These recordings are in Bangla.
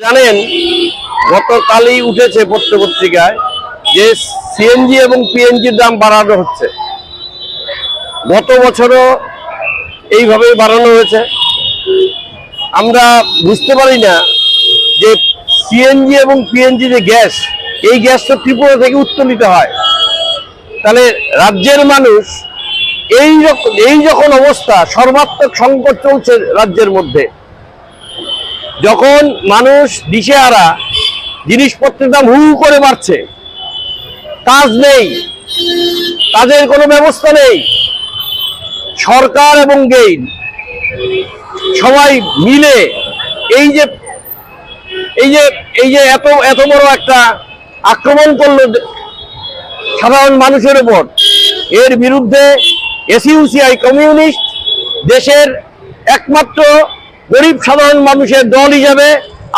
জানেন গতকালই উঠেছে পত্রপত্রিকায় যে সিএনজি এবং পিএনজির দাম বাড়ানো হচ্ছে। গত বছরও এইভাবেই বাড়ানো হয়েছে। আমরা বুঝতে পারি না যে সিএনজি এবং পিএনজি যে গ্যাস, এই গ্যাস তো ত্রিপুরা থেকে উত্তোলিত হয়। তাহলে রাজ্যের মানুষ এই যখন অবস্থা, সর্বাত্মক সংকট চলছে রাজ্যের মধ্যে, যখন মানুষ দিশেহারা, জিনিসপত্রের দাম হু করে বাড়ছে, কাজ নেই, কাজের কোনো ব্যবস্থা নেই, সরকার এবং গেইন সবাই মিলে এই যে এত বড় একটা আক্রমণ করলো সাধারণ মানুষের উপর, এর বিরুদ্ধে এসইউসিআই কমিউনিস্ট দেশের একমাত্র গরিব সাধারণ মানুষের দল হিসাবে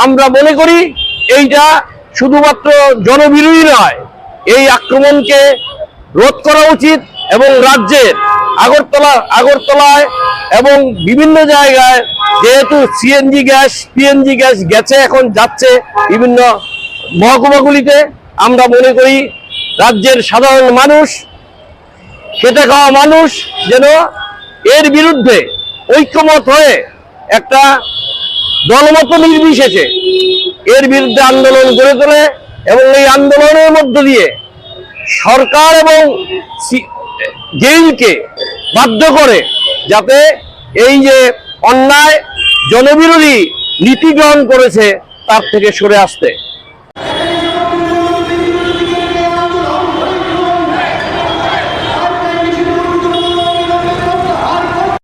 আমরা মনে করি এইটা শুধুমাত্র জনবিরোধী নয়, এই আক্রমণকে রোধ করা উচিত। এবং রাজ্যের আগরতলায় এবং বিভিন্ন জায়গায় যেহেতু সিএনজি গ্যাস পিএনজি গ্যাস গেছে, এখন যাচ্ছে বিভিন্ন মহকুমাগুলিতে, আমরা মনে করি রাজ্যের সাধারণ মানুষ, খেটে খাওয়া মানুষ যেন এর বিরুদ্ধে ঐক্যমত হয়ে একটা দলমত নির্বিশেষে এর বিরুদ্ধে আন্দোলন গড়ে তোলে এবং এই আন্দোলনের মধ্য দিয়ে সরকার এবং গেইলকে বাধ্য করে যাতে এই যে অন্যায় জনবিরোধী নীতি গ্রহণ করেছে তার থেকে সরে আসতে।